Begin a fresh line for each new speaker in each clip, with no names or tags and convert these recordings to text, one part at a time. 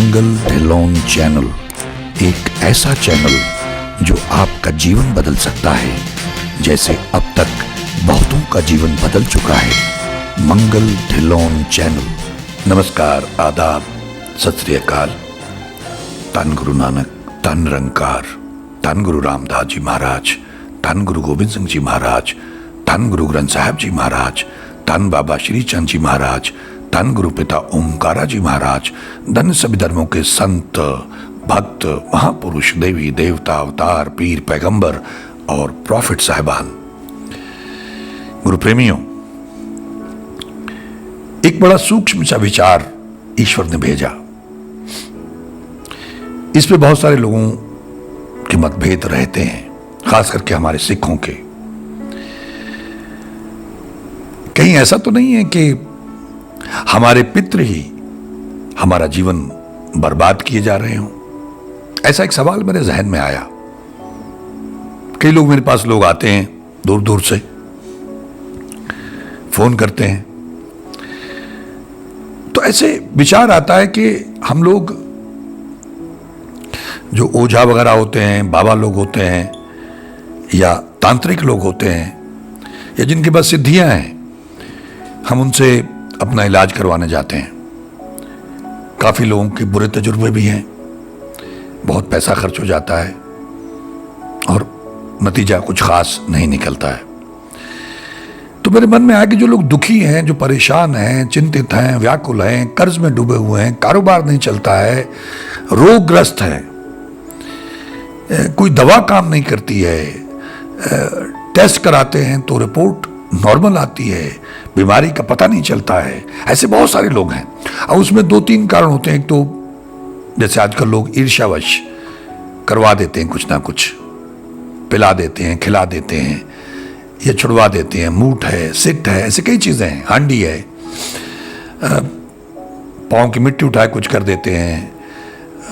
मंगल Dhillon channel एक ऐसा channel जो आपका जीवन बदल सकता है, जैसे अब तक बहुतों का जीवन बदल चुका है। मंगल ढिल्लोन चैनल। नमस्कार, आदाब, सत श्री अकाल। धन गुरु नानक, धन निरंकार, धन गुरु रामदास जी महाराज, धन गुरु गोबिंद सिंह जी महाराज, धन गुरु ग्रंथ साहब जी महाराज, धन बाबा श्री चंद जी महाराज, धन गुरु पिता ओमकारा जी महाराज, धन सभी धर्मों के संत, भक्त, महापुरुष, देवी देवता, अवतार, पीर, पैगंबर और प्रॉफिट साहिबान। गुरु प्रेमियों, एक बड़ा सूक्ष्म सा विचार ईश्वर ने भेजा। इस पे बहुत सारे लोगों के मतभेद रहते हैं, खास करके हमारे सिखों के। कहीं ऐसा तो नहीं है कि हमारे पितृ ही हमारा जीवन बर्बाद किए जा रहे हों? ऐसा एक सवाल मेरे जहन में आया। कई लोग मेरे पास लोग आते हैं दूर दूर से, फोन करते हैं, तो ऐसे विचार आता है कि हम लोग जो ओझा वगैरह होते हैं, बाबा लोग होते हैं, या तांत्रिक लोग होते हैं, या जिनके पास सिद्धियां हैं, हम उनसे अपना इलाज करवाने जाते हैं। काफी लोगों के बुरे तजुर्बे भी हैं, बहुत पैसा खर्च हो जाता है और नतीजा कुछ खास नहीं निकलता है। तो मेरे मन में आया कि जो लोग दुखी हैं, जो परेशान हैं, चिंतित हैं, व्याकुल हैं, कर्ज में डूबे हुए हैं, कारोबार नहीं चलता है, रोगग्रस्त हैं, कोई दवा काम नहीं करती है, टेस्ट कराते हैं तो रिपोर्ट नॉर्मल आती है, बीमारी का पता नहीं चलता है, ऐसे बहुत सारे लोग हैं। और उसमें दो तीन कारण होते हैं। एक तो जैसे आजकल लोग ईर्ष्यावश करवा देते हैं, कुछ ना कुछ पिला देते हैं, खिला देते हैं, या छुड़वा देते हैं, मूठ है, सिट है, ऐसे कई चीजें हैं, हांडी है, पाँव की मिट्टी उठाए कुछ कर देते हैं,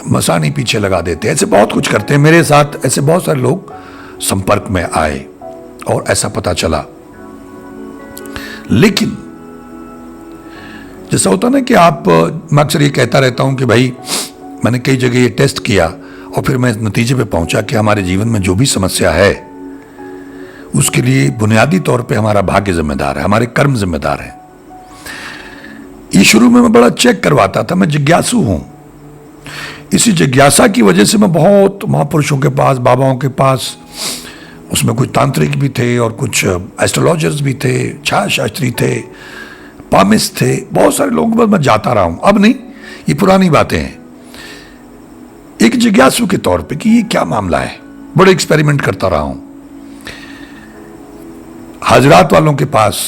मसानी पीछे लगा देते हैं, ऐसे बहुत कुछ करते हैं। मेरे साथ ऐसे बहुत सारे लोग संपर्क में आए और ऐसा पता चला। लेकिन जैसा होता ना कि मैं अक्सर ये कहता रहता हूं कि भाई मैंने कई जगह ये टेस्ट किया और फिर मैं इस नतीजे पे पहुंचा कि हमारे जीवन में जो भी समस्या है उसके लिए बुनियादी तौर पे हमारा भाग्य जिम्मेदार है, हमारे कर्म जिम्मेदार हैं। ये शुरू में मैं बड़ा चेक करवाता था, मैं जिज्ञासु हूं। इसी जिज्ञासा की वजह से मैं बहुत महापुरुषों के पास, बाबाओं के पास, उसमें कुछ तांत्रिक भी थे और कुछ एस्ट्रोलॉजर्स भी थे, छाया शास्त्री थे, पामिस्ट थे, बहुत सारे लोगों के पास मैं जाता रहा हूं। अब नहीं, ये पुरानी बातें हैं। एक जिज्ञासु के तौर पे कि ये क्या मामला है, बड़े एक्सपेरिमेंट करता रहा हूं। हाजरात वालों के पास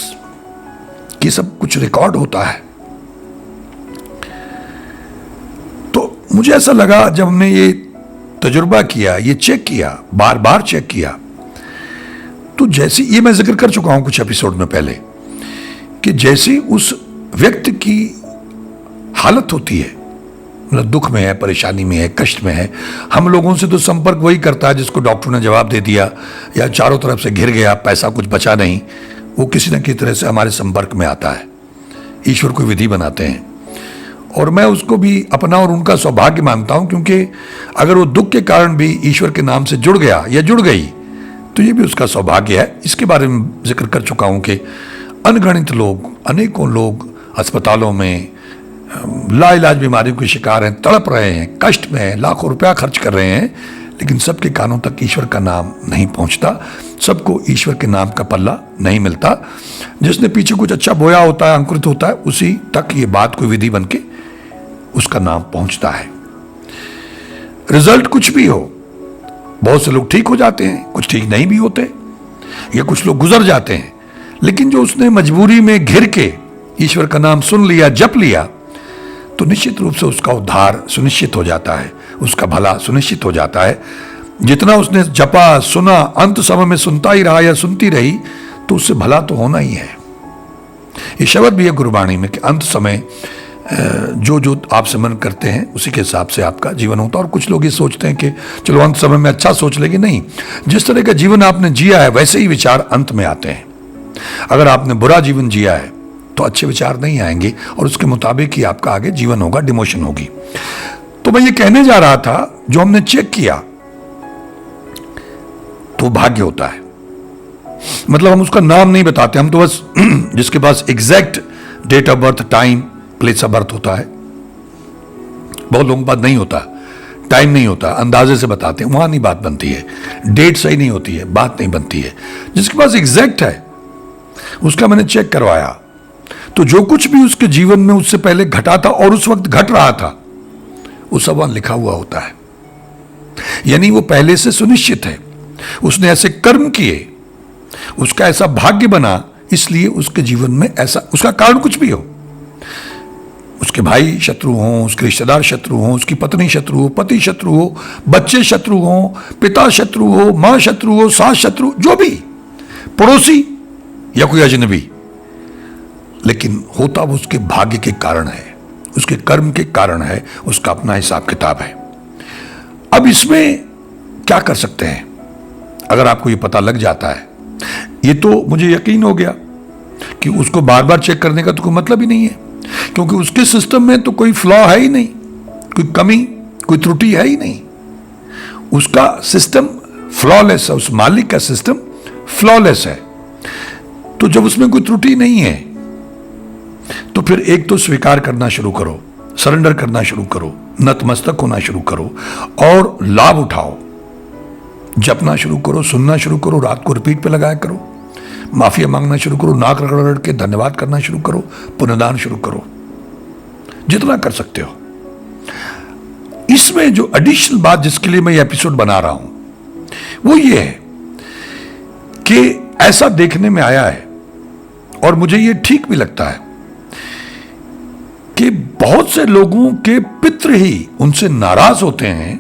ये सब कुछ रिकॉर्ड होता है। तो मुझे ऐसा लगा, जब हमने ये तजुर्बा किया, ये चेक किया, बार बार चेक किया, तो जैसे ये मैं जिक्र कर चुका हूं कुछ एपिसोड में पहले कि जैसे उस व्यक्ति की हालत होती है, मतलब दुख में है, परेशानी में है, कष्ट में है, हम लोगों से तो संपर्क वही करता है जिसको डॉक्टर ने जवाब दे दिया या चारों तरफ से घिर गया, पैसा कुछ बचा नहीं, वो किसी न किसी तरह से हमारे संपर्क में आता है। ईश्वर को विधि बनाते हैं और मैं उसको भी अपना और उनका सौभाग्य मानता हूं, क्योंकि अगर वो दुख के कारण भी ईश्वर के नाम से जुड़ गया या जुड़ गई तो ये भी उसका सौभाग्य है। इसके बारे में जिक्र कर चुका हूं कि अनगणित लोग, अनेकों लोग अस्पतालों में लाइलाज बीमारियों के शिकार हैं, तड़प रहे हैं, कष्ट में हैं, लाखों रुपया खर्च कर रहे हैं, लेकिन सबके कानों तक ईश्वर का नाम नहीं पहुंचता, सबको ईश्वर के नाम का पल्ला नहीं मिलता। जिसने पीछे कुछ अच्छा बोया होता है, अंकुरित होता है, उसी तक ये बात कोई विधि बन के उसका नाम पहुंचता है। रिजल्ट कुछ भी हो, बहुत से लोग ठीक हो जाते हैं, कुछ ठीक नहीं भी होते, या कुछ लोग गुजर जाते हैं, लेकिन जो उसने मजबूरी में घिर के ईश्वर का नाम सुन लिया, जप लिया, तो निश्चित रूप से उसका उद्धार सुनिश्चित हो जाता है, उसका भला सुनिश्चित हो जाता है। जितना उसने जपा, सुना, अंत समय में सुनता ही रहा या सुनती रही, तो उससे भला तो होना ही है। ये शब्द भी है गुरबाणी में कि अंत समय जो जो आप सिमरन करते हैं उसी के हिसाब से आपका जीवन होता है। और कुछ लोग ये सोचते हैं कि चलो अंत समय में अच्छा सोच लेंगे, नहीं, जिस तरह का जीवन आपने जिया है वैसे ही विचार अंत में आते हैं। अगर आपने बुरा जीवन जिया है तो अच्छे विचार नहीं आएंगे और उसके मुताबिक ही आपका आगे जीवन होगा, डिमोशन होगी। तो मैं ये कहने जा रहा था, जो हमने चेक किया तो भाग्य होता है। मतलब हम उसका नाम नहीं बताते, हम तो बस जिसके पास exact date of birth, time, place of birth होता है, बहुत लोगों के पास नहीं होता, टाइम नहीं होता, अंदाजे से बताते हैं, वहां नहीं बात बनती है, डेट सही नहीं होती है, बात नहीं बनती है। जिसके पास एग्जैक्ट है उसका मैंने चेक करवाया, तो जो कुछ भी उसके जीवन में उससे पहले घटा था और उस वक्त घट रहा था, वो सब वहां लिखा हुआ होता है। यानी वो पहले से सुनिश्चित है, उसने ऐसे कर्म किए, उसका ऐसा भाग्य बना, इसलिए उसके जीवन में ऐसा, उसका कारण कुछ भी हो, उसके भाई शत्रु हों, उसके रिश्तेदार शत्रु हों, उसकी पत्नी शत्रु हो, पति शत्रु हो, बच्चे शत्रु हों, पिता शत्रु हो, मां शत्रु हो, सास शत्रु, जो भी, पड़ोसी या कोई अजनबी, लेकिन होता वो उसके भाग्य के कारण है, उसके कर्म के कारण है, उसका अपना हिसाब किताब है। अब इसमें क्या कर सकते हैं? अगर आपको ये पता लग जाता है, ये तो मुझे यकीन हो गया कि उसको बार बार चेक करने का तो कोई मतलब ही नहीं है, क्योंकि उसके सिस्टम में तो कोई फ्लॉ है ही नहीं, कोई कमी, कोई त्रुटि है ही नहीं। उसका सिस्टम फ्लॉलेस है, उस मालिक का सिस्टम फ्लॉलेस है। तो जब उसमें कोई त्रुटि नहीं है, तो फिर एक तो स्वीकार करना शुरू करो, सरेंडर करना शुरू करो, नतमस्तक होना शुरू करो और लाभ उठाओ, जपना शुरू करो, सुनना शुरू करो, रात को रिपीट पे लगाया करो, माफिया मांगना शुरू करो, नाक रगड़ रगड़ के धन्यवाद करना शुरू करो, पुण्यदान शुरू करो, जितना कर सकते हो। इसमें जो एडिशनल बात जिसके लिए मैं ये एपिसोड बना रहा हूं, वो ये है कि ऐसा देखने में आया है, और मुझे ये ठीक भी लगता है, कि बहुत से लोगों के पितृ ही उनसे नाराज होते हैं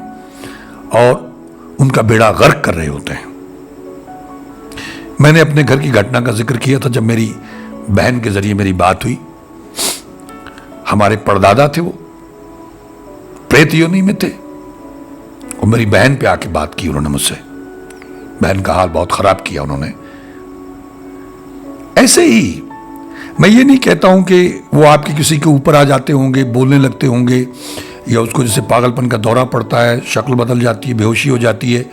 और उनका बेड़ा गर्क कर रहे होते हैं। मैंने अपने घर की घटना का जिक्र किया था, जब मेरी बहन के जरिए मेरी बात हुई। हमारे परदादा थे, वो प्रेत योनि में थे, और मेरी बहन पे आके बात की उन्होंने मुझसे। बहन का हाल बहुत खराब किया उन्होंने। ऐसे ही मैं ये नहीं कहता हूं कि वो आपके किसी के ऊपर आ जाते होंगे, बोलने लगते होंगे, या उसको जैसे पागलपन का दौरा पड़ता है, शक्ल बदल जाती है, बेहोशी हो जाती है,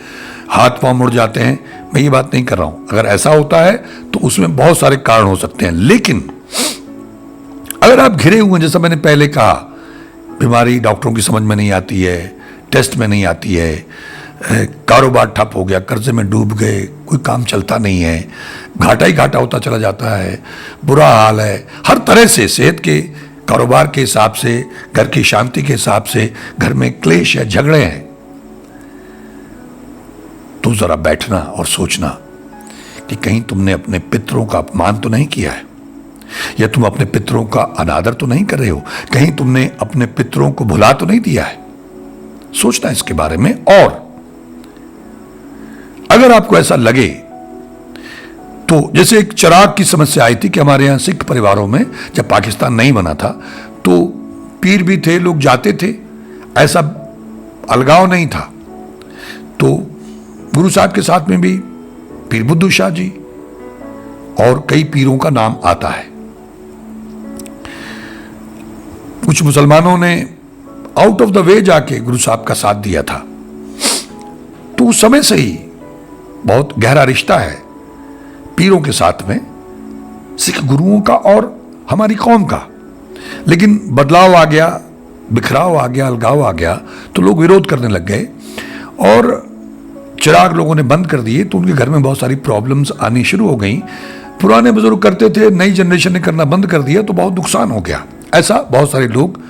हाथ पांव मुड़ जाते हैं। मैं ये बात नहीं कर रहा हूं। अगर ऐसा होता है तो उसमें बहुत सारे कारण हो सकते हैं, लेकिन अगर आप घिरे हुए हैं, जैसा मैंने पहले कहा, बीमारी डॉक्टरों की समझ में नहीं आती है, टेस्ट में नहीं आती है, कारोबार ठप हो गया, कर्जे में डूब गए, कोई काम चलता नहीं है, घाटा ही घाटा होता चला जाता है, बुरा हाल है हर तरह से, सेहत के, कारोबार के हिसाब से, घर की शांति के हिसाब से, घर में क्लेश है, झगड़े हैं, तो जरा बैठना और सोचना कि कहीं तुमने अपने पितरों का अपमान तो नहीं किया है, या तुम अपने पितरों का अनादर तो नहीं कर रहे हो, कहीं तुमने अपने पितरों को भुला तो नहीं दिया है। सोचना इसके बारे में। और अगर आपको ऐसा लगे तो, जैसे एक चिराग की समस्या आई थी कि हमारे यहां सिख परिवारों में जब पाकिस्तान नहीं बना था, तो पीर भी थे, लोग जाते थे, ऐसा अलगाव नहीं था। तो गुरु साहब के साथ में भी पीर बुद्धू शाह जी और कई पीरों का नाम आता है। कुछ मुसलमानों ने आउट ऑफ द वे जाके गुरु साहब का साथ दिया था। तो उस समय से ही बहुत गहरा रिश्ता है पीरों के साथ में, सिख गुरुओं का और हमारी कौम का। लेकिन बदलाव आ गया, बिखराव आ गया, अलगाव आ गया, तो लोग विरोध करने लग गए और चिराग लोगों ने बंद कर दिए। तो उनके घर में बहुत सारी प्रॉब्लम्स आनी शुरू हो गई। पुराने बुजुर्ग करते थे, नई जनरेशन ने करना बंद कर दिया, तो बहुत नुकसान हो गया। ऐसा बहुत सारे लोग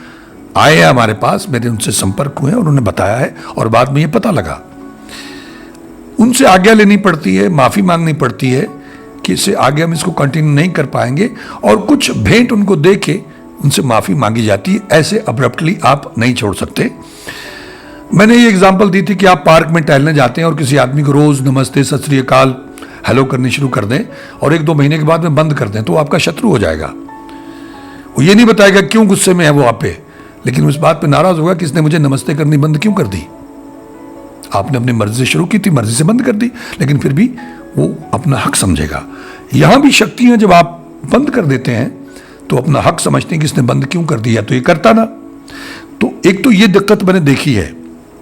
आए हैं हमारे पास, मेरे उनसे संपर्क हुए, उन्होंने बताया है, और बाद में ये पता लगा। उनसे आज्ञा लेनी पड़ती है, माफी मांगनी पड़ती है कि इससे आगे हम इसको कंटिन्यू नहीं कर पाएंगे, और कुछ भेंट उनको दे के उनसे माफी मांगी जाती है। ऐसे अब्रप्टली आप नहीं छोड़ सकते। मैंने ये एग्जांपल दी थी कि आप पार्क में टहलने जाते हैं और किसी आदमी को रोज नमस्ते, सत श्री अकाल, हेलो करनी शुरू कर दें, और 1-2 महीने के बाद में बंद कर दें, तो आपका शत्रु हो जाएगा। वो ये नहीं बताएगा क्यों गुस्से में है वो आप पे, लेकिन उस बात पे नाराज होगा कि इसने मुझे नमस्ते करनी बंद क्यों कर दी। आपने अपनी मर्जी से शुरू की थी, मर्जी से बंद कर दी, लेकिन फिर भी वो अपना हक समझेगा। यहां भी शक्ति है, जब आप बंद कर देते हैं तो अपना हक समझते हैं कि इसने बंद क्यों कर दिया, तो ये करता ना। तो एक तो ये दिक्कत मैंने देखी है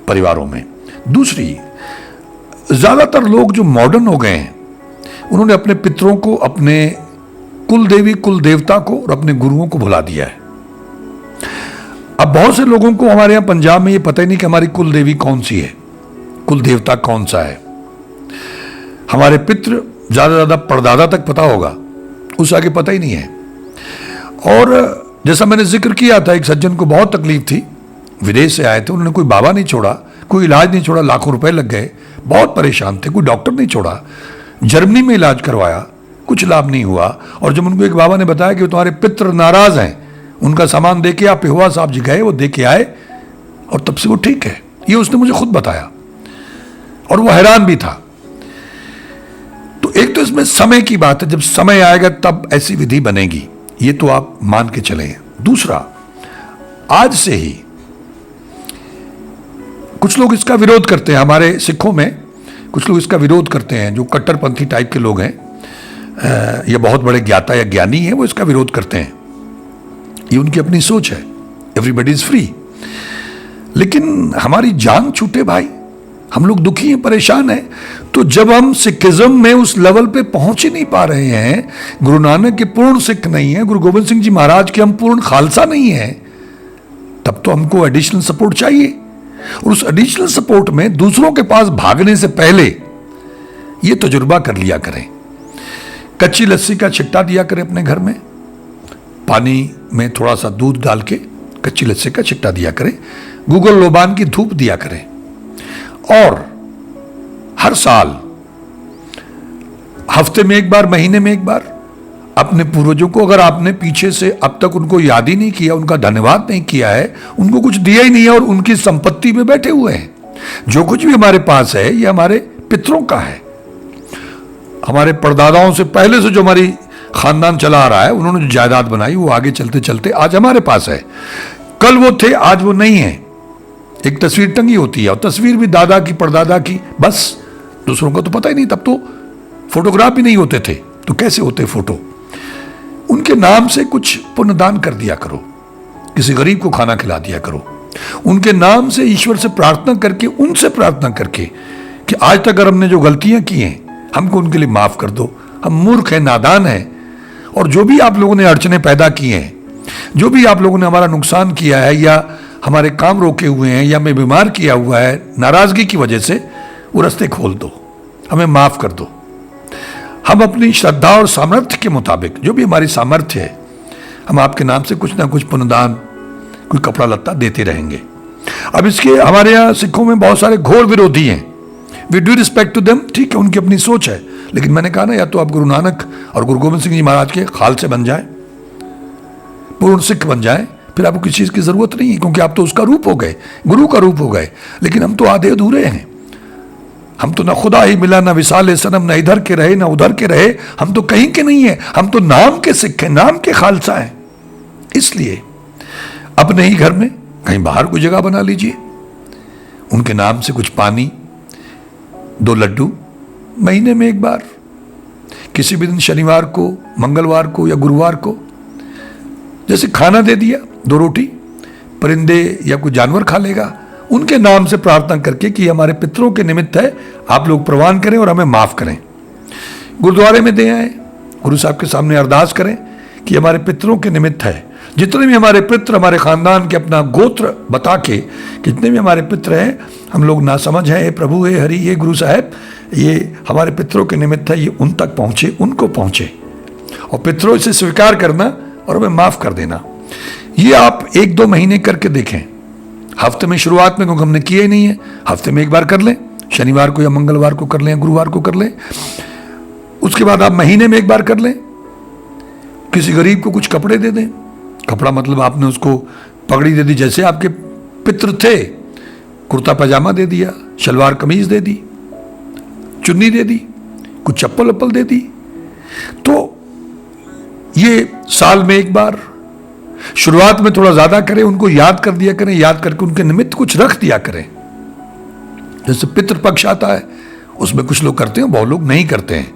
परिवारों में। दूसरी, ज्यादातर लोग जो मॉडर्न हो गए हैं, उन्होंने अपने पितरों को, अपने कुल देवी कुल देवता को और अपने गुरुओं को भुला दिया है। अब बहुत से लोगों को हमारे यहां पंजाब में ये पता ही नहीं कि हमारी कुल देवी कौन सी है, कुल देवता कौन सा है। हमारे पितृ ज्यादा ज्यादा परदादा तक पता होगा, उस आगे पता ही नहीं है। और जैसा मैंने जिक्र किया था, एक सज्जन को बहुत तकलीफ थी, विदेश से आए थे, उन्होंने कोई बाबा नहीं छोड़ा, कोई इलाज नहीं छोड़ा, लाखों रुपए लग गए, बहुत परेशान थे, कोई डॉक्टर नहीं छोड़ा, जर्मनी में इलाज करवाया, कुछ लाभ नहीं हुआ। और जब उनको एक बाबा ने बताया कि तुम्हारे पितृ नाराज हैं, उनका सामान दे के आप पेहुआ साहब जी गए, वो दे के आए और तब से वो ठीक है। ये उसने मुझे खुद बताया और वो हैरान भी था। तो एक तो इसमें समय की बात है, जब समय आएगा तब ऐसी विधि बनेगी, ये तो आप मान के चले। दूसरा, आज से ही कुछ लोग इसका विरोध करते हैं, हमारे सिखों में कुछ लोग इसका विरोध करते हैं, जो कट्टरपंथी टाइप के लोग हैं, ये बहुत बड़े ज्ञाता या ज्ञानी हैं, वो इसका विरोध करते हैं। ये उनकी अपनी सोच है, एवरीबडी इज फ्री। लेकिन हमारी जान छूटे भाई, हम लोग दुखी हैं, परेशान हैं। तो जब हम सिखिज्म में उस लेवल पे पहुंच ही नहीं पा रहे हैं, गुरु नानक के पूर्ण सिख नहीं है, गुरु गोविंद सिंह जी महाराज के हम पूर्ण खालसा नहीं है, तब तो हमको एडिशनल सपोर्ट चाहिए। और उस एडिशनल सपोर्ट में दूसरों के पास भागने से पहले ये तजुर्बा कर लिया करें। कच्ची लस्सी का छिट्टा दिया करें अपने घर में, पानी में थोड़ा सा दूध डाल के कच्ची लस्सी का छिट्टा दिया करें, गूगल लोबान की धूप दिया करें। और हर साल, हफ्ते में एक बार, महीने में एक बार अपने पूर्वजों को, अगर आपने पीछे से अब तक उनको याद ही नहीं किया, उनका धन्यवाद नहीं किया है, उनको कुछ दिया ही नहीं है और उनकी संपत्ति में बैठे हुए हैं, जो कुछ भी हमारे पास है ये हमारे पितरों का है। हमारे परदादाओं से पहले से जो हमारी खानदान चला आ रहा है, उन्होंने जो जायदाद बनाई वो आगे चलते चलते आज हमारे पास है। कल वो थे, आज वो नहीं है। एक तस्वीर टंगी होती है और तस्वीर भी दादा की, परदादा की, बस। दूसरों को तो पता ही नहीं, तब तो फोटोग्राफ भी नहीं होते थे, तो कैसे होते फोटो। उनके नाम से कुछ पुण्यदान कर दिया करो, किसी गरीब को खाना खिला दिया करो, उनके नाम से ईश्वर से प्रार्थना करके, उनसे प्रार्थना करके कि आज तक अगर हमने जो गलतियां की हैं हमको उनके लिए माफ कर दो, हम मूर्ख हैं, नादान हैं, और जो भी आप लोगों ने अड़चने पैदा की हैं, जो भी आप लोगों ने हमारा नुकसान किया है या हमारे काम रोके हुए हैं या हमें बीमार किया हुआ है नाराजगी की वजह से, वो रास्ते खोल दो, हमें माफ कर दो। हम अपनी श्रद्धा और सामर्थ्य के मुताबिक, जो भी हमारी सामर्थ्य है, हम आपके नाम से कुछ ना कुछ पुण्यदान, कोई कपड़ा लत्ता देते रहेंगे। अब इसके हमारे यहाँ सिखों में बहुत सारे घोर विरोधी हैं, we do respect to them, ठीक है, उनकी अपनी सोच है। लेकिन मैंने कहा ना, या तो आप गुरु नानक और गुरु गोविंद सिंह जी महाराज के खाल से बन जाए, पूर्ण सिख बन जाए, फिर आपको किसी चीज की जरूरत नहीं है, क्योंकि आप तो उसका रूप हो गए, गुरु का रूप हो गए। लेकिन हम तो आधे अधूरे हैं, हम तो ना खुदा ही मिला, ना विसाले सनम, ना इधर के रहे ना उधर के रहे, हम तो कहीं के नहीं है, हम तो नाम के सिख हैं, नाम के खालसा हैं। इसलिए अपने ही घर में कहीं बाहर कोई जगह बना लीजिए, उनके नाम से कुछ पानी, 2 लड्डू, महीने में एक बार, किसी भी दिन, शनिवार को, मंगलवार को या गुरुवार को, जैसे खाना दे दिया, 2 रोटी, परिंदे या कोई जानवर खा लेगा, उनके नाम से प्रार्थना करके कि हमारे पितरों के निमित्त है, आप लोग प्रवान करें और हमें माफ करें। गुरुद्वारे में दे आए, गुरु साहब के सामने अरदास करें कि हमारे पितरों के निमित्त है। जितने भी हमारे पितृ, हमारे खानदान के अपना गोत्र बता के, जितने भी हमारे पितृ हैं, हम लोग ना समझ हैं, प्रभु है, हरि है, गुरु साहब, ये हमारे पितरों के निमित्त है, ये उन तक पहुंचे, उनको पहुंचे, और पितरों इसे स्वीकार करना और हमें माफ कर देना। ये आप 1-2 महीने करके देखें। हफ्ते में शुरुआत में, क्योंकि हमने किया ही नहीं है, हफ्ते में एक बार कर लें, शनिवार को या मंगलवार को कर लें या गुरुवार को कर लें। उसके बाद आप महीने में एक बार कर लें, किसी गरीब को कुछ कपड़े दे दें। कपड़ा मतलब आपने उसको पगड़ी दे दी, जैसे आपके पितृ थे, कुर्ता पजामा दे दिया, शलवार कमीज दे दी, चुन्नी दे दी, कुछ चप्पल वप्पल दे दी। तो ये साल में एक बार, शुरुआत में थोड़ा ज्यादा करें, उनको याद कर दिया करें, याद करके उनके निमित्त कुछ रख दिया करें। जैसे पितृपक्ष आता है, उसमें कुछ लोग करते हैं, बहुत लोग नहीं करते हैं।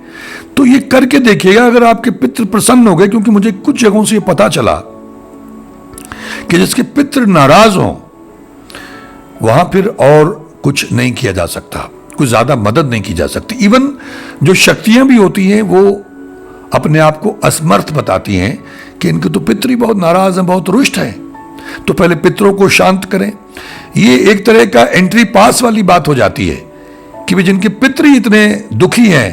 तो ये करके देखिएगा, अगर आपके पितृ प्रसन्न हो गए, क्योंकि मुझे कुछ जगहों से ये पता चला कि जिसके पितृ नाराज हों, वहां फिर और कुछ नहीं किया जा सकता, कुछ ज्यादा मदद नहीं की जा सकती। इवन जो शक्तियां भी होती हैं वो अपने आप को असमर्थ बताती हैं कि इनके तो पितृ बहुत नाराज हैं, बहुत रुष्ट हैं, तो पहले पितरों को शांत करें। ये एक तरह का एंट्री पास वाली बात हो जाती है कि भाई जिनके पितृ इतने दुखी हैं,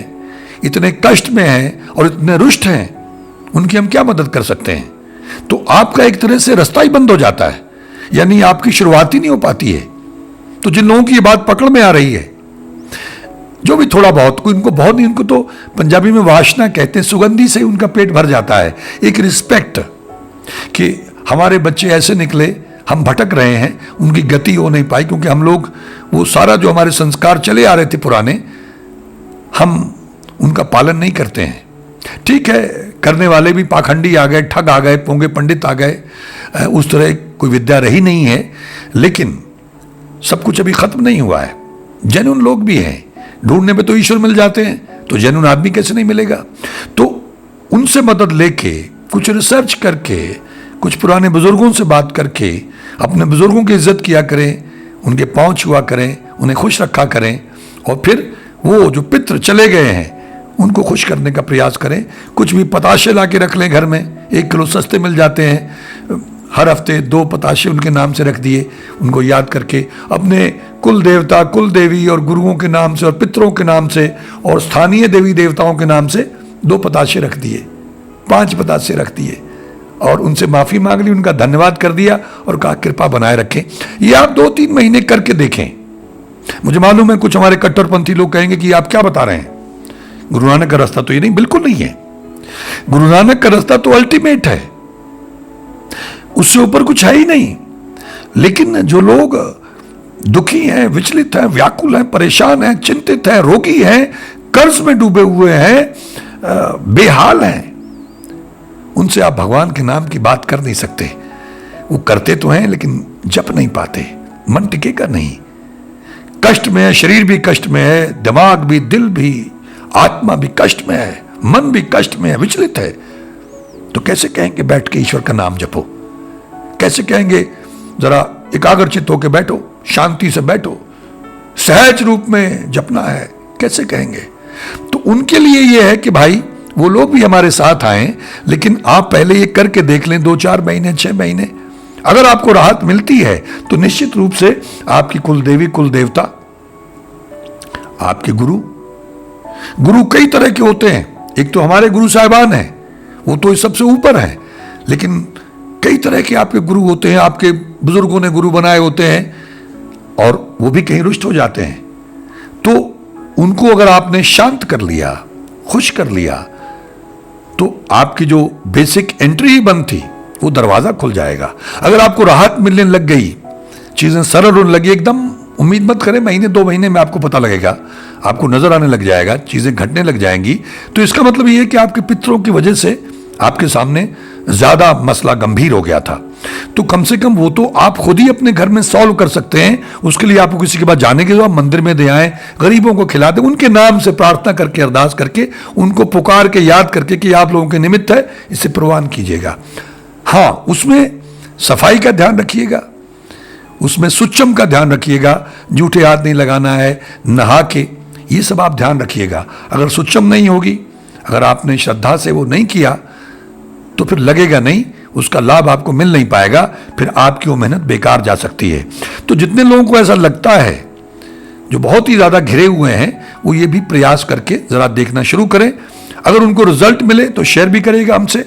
इतने कष्ट में हैं और इतने रुष्ट हैं, उनकी हम क्या मदद कर सकते हैं। तो आपका एक तरह से रास्ता ही बंद हो जाता है, यानी आपकी शुरुआत ही नहीं हो पाती है। तो जिन लोगों की ये बात पकड़ में आ रही है, जो भी थोड़ा बहुत, कोई इनको बहुत नहीं, उनको तो पंजाबी में वासना कहते हैं, सुगंधी से उनका पेट भर जाता है। एक रिस्पेक्ट कि हमारे बच्चे ऐसे निकले, हम भटक रहे हैं, उनकी गति हो नहीं पाई, क्योंकि हम लोग वो सारा जो हमारे संस्कार चले आ रहे थे पुराने, हम उनका पालन नहीं करते हैं। ठीक है, करने वाले भी पाखंडी आ गए, ठग आ गए, पोंगे पंडित आ गए, उस तरह कोई विद्या रही नहीं है, लेकिन सब कुछ अभी खत्म नहीं हुआ है। जेन्युइन लोग भी हैं, ढूंढने पे तो ईश्वर मिल जाते हैं, तो जेन्युइन आदमी कैसे नहीं मिलेगा। तो उनसे मदद लेके, कुछ रिसर्च करके, कुछ पुराने बुजुर्गों से बात करके, अपने बुजुर्गों की इज्जत किया करें, उनके पांव छुआ करें, उन्हें खुश रखा करें, और फिर वो जो पितृ चले गए हैं उनको खुश करने का प्रयास करें। कुछ भी पताशे ला के रख लें घर में, 1 किलो सस्ते मिल जाते हैं, हर हफ्ते 2 पताशे उनके नाम से रख दिए, उनको याद करके अपने कुल देवता, कुल देवी और गुरुओं के नाम से और पितरों के नाम से और स्थानीय देवी देवताओं के नाम से 2 पताशे रख दिए, 5 पताशे रख दिए, और उनसे माफी मांग ली, उनका धन्यवाद कर दिया और कहा कृपा बनाए रखें। ये आप 2-3 महीने करके देखें। मुझे मालूम है कुछ हमारे कट्टरपंथी लोग कहेंगे कि आप क्या बता रहे हैं, गुरु नानक का रास्ता तो ये नहीं, बिल्कुल नहीं है। गुरु नानक का रास्ता तो अल्टीमेट है, उससे ऊपर कुछ है ही नहीं। लेकिन जो लोग दुखी हैं, विचलित हैं, व्याकुल हैं, परेशान हैं, चिंतित हैं, रोगी हैं, कर्ज में डूबे हुए हैं, बेहाल हैं, उनसे आप भगवान के नाम की बात कर नहीं सकते। वो करते तो हैं लेकिन जप नहीं पाते, मन टिकेगा नहीं, कष्ट में है, शरीर भी कष्ट में है, दिमाग भी, दिल भी, आत्मा भी कष्ट में है, मन भी कष्ट में है, विचलित है। तो कैसे कहेंगे बैठ के ईश्वर का नाम जपो, कैसे कहेंगे जरा एकाग्रचित होकर बैठो, शांति से बैठो, सहज रूप में जपना है, कैसे कहेंगे। तो उनके लिए यह है कि भाई वो लोग भी हमारे साथ आए, लेकिन आप पहले ये करके देख लें, 2-4 महीने, 6 महीने, अगर आपको राहत मिलती है तो निश्चित रूप से आपकी कुल देवी, कुल देवता, आपके गुरु कई तरह के होते हैं। एक तो हमारे गुरु साहिबान हैं, वो तो सबसे ऊपर हैं, लेकिन कई तरह के आपके गुरु होते हैं, आपके बुजुर्गों ने गुरु बनाए होते हैं, और वो भी कहीं रुष्ट हो जाते हैं। तो उनको अगर आपने शांत कर लिया, खुश कर लिया, तो आपकी जो बेसिक एंट्री ही बंद थी वो दरवाजा खुल जाएगा। अगर आपको राहत मिलने लग गई, चीजें सरल होने लगी, एकदम उम्मीद मत करें, महीने 2 महीने में आपको पता लगेगा, आपको नजर आने लग जाएगा, चीजें घटने लग जाएंगी। तो इसका मतलब ये है कि आपके पितरों की वजह से आपके सामने ज्यादा मसला गंभीर हो गया था। तो कम से कम वो तो आप खुद ही अपने घर में सॉल्व कर सकते हैं। उसके लिए आपको किसी के पास जाने के बाद मंदिर में दे आए, गरीबों को खिला दें, उनके नाम से प्रार्थना करके, अरदास करके, उनको पुकार के याद करके कि आप लोगों के निमित्त है, इसे प्रवान कीजिएगा। हाँ, उसमें सफाई का ध्यान रखिएगा, उसमें सुच्चम का ध्यान रखिएगा, जूठे हाथ नहीं लगाना है, नहा के, ये सब आप ध्यान रखिएगा। अगर सुच्चम नहीं होगी, अगर आपने श्रद्धा से वो नहीं किया, तो फिर लगेगा नहीं, उसका लाभ आपको मिल नहीं पाएगा, फिर आपकी वो मेहनत बेकार जा सकती है। तो जितने लोगों को ऐसा लगता है, जो बहुत ही ज्यादा घिरे हुए हैं, वो ये भी प्रयास करके जरा देखना शुरू करें। अगर उनको रिजल्ट मिले तो शेयर भी करेगा हमसे,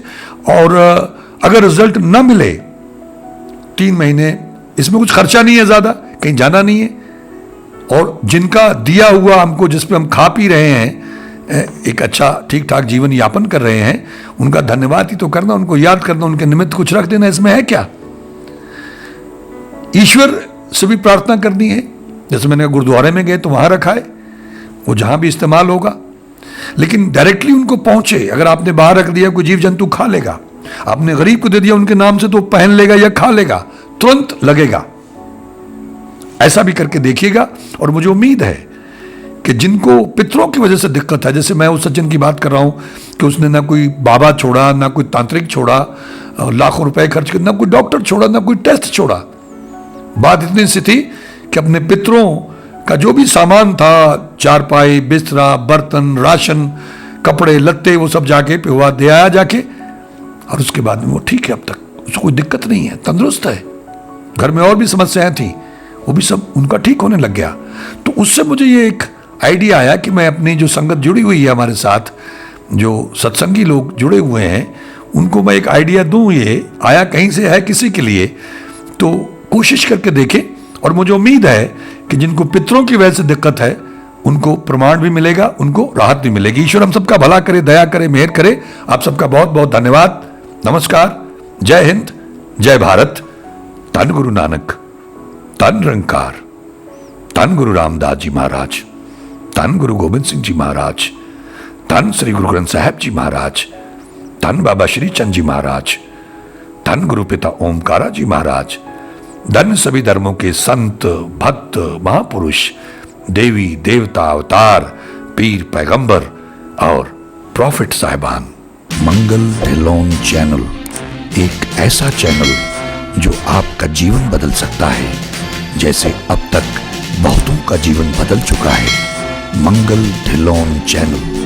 और अगर रिजल्ट ना मिले, 3 महीने, इसमें कुछ खर्चा नहीं है, ज्यादा कहीं जाना नहीं है, और जिनका दिया हुआ हमको, जिस पे हम खा पी रहे हैं, एक अच्छा ठीक ठाक जीवन यापन कर रहे हैं, उनका धन्यवाद ही तो करना, उनको याद करना, उनके निमित्त कुछ रख देना, इसमें है क्या। ईश्वर से भी प्रार्थना करनी है, जैसे मैंने गुरुद्वारे में गए तो वहां रखा है, वो जहां भी इस्तेमाल होगा, लेकिन डायरेक्टली उनको पहुंचे। अगर आपने बाहर रख दिया, कोई जीव जंतु खा लेगा, आपने गरीब को दे दिया उनके नाम से, तो पहन लेगा या खा लेगा, तुरंत लगेगा। ऐसा भी करके देखिएगा, और मुझे उम्मीद है कि जिनको पितरों की वजह से दिक्कत है, जैसे मैं उस सज्जन की बात कर रहा हूं कि उसने ना कोई बाबा छोड़ा, ना कोई तांत्रिक छोड़ा, लाखों रुपए खर्च कर, ना कोई डॉक्टर छोड़ा, ना कोई टेस्ट छोड़ा, बात इतनी सी थी कि अपने पितरों का जो भी सामान था, चारपाई, बिस्तरा, बर्तन, राशन, कपड़े लत्ते, वो सब जाके पिहुआ दे आया जाके। और उसके बाद में वो ठीक है, अब तक उसको कोई दिक्कत नहीं है, तंदुरुस्त है। घर में और भी समस्याएं थी, वो भी सब उनका ठीक होने लग गया। तो उससे मुझे ये एक आइडिया आया कि मैं अपनी जो संगत जुड़ी हुई है हमारे साथ, जो सत्संगी लोग जुड़े हुए हैं, उनको मैं एक आइडिया दूं। ये आया कहीं से है किसी के लिए, तो कोशिश करके देखें। और मुझे उम्मीद है कि जिनको पितरों की वजह से दिक्कत है, उनको प्रमाण भी मिलेगा, उनको राहत भी मिलेगी। ईश्वर हम सबका भला करे, दया करे, मेहर करे। आप सबका बहुत बहुत धन्यवाद। नमस्कार, जय हिंद, जय भारत। धन गुरु नानक, धन निरंकार, धन गुरु रामदास जी महाराज, धन गुरु गोबिंद सिंह जी महाराज, धन श्री गुरु ग्रंथ साहब जी महाराज, धन बाबा श्री चंद जी महाराज, धन गुरु पिता ओमकारा जी महाराज, धन सभी धर्मों के संत, भक्त, महापुरुष, देवी देवता, अवतार, पीर, पैगंबर और प्रॉफिट साहिबान। मंगल ढिल्लोन चैनल एक ऐसा चैनल जो आपका जीवन बदल सकता है, जैसे अब तक बहुतों का जीवन बदल चुका है। मंगल ढिल्लोन चैनल।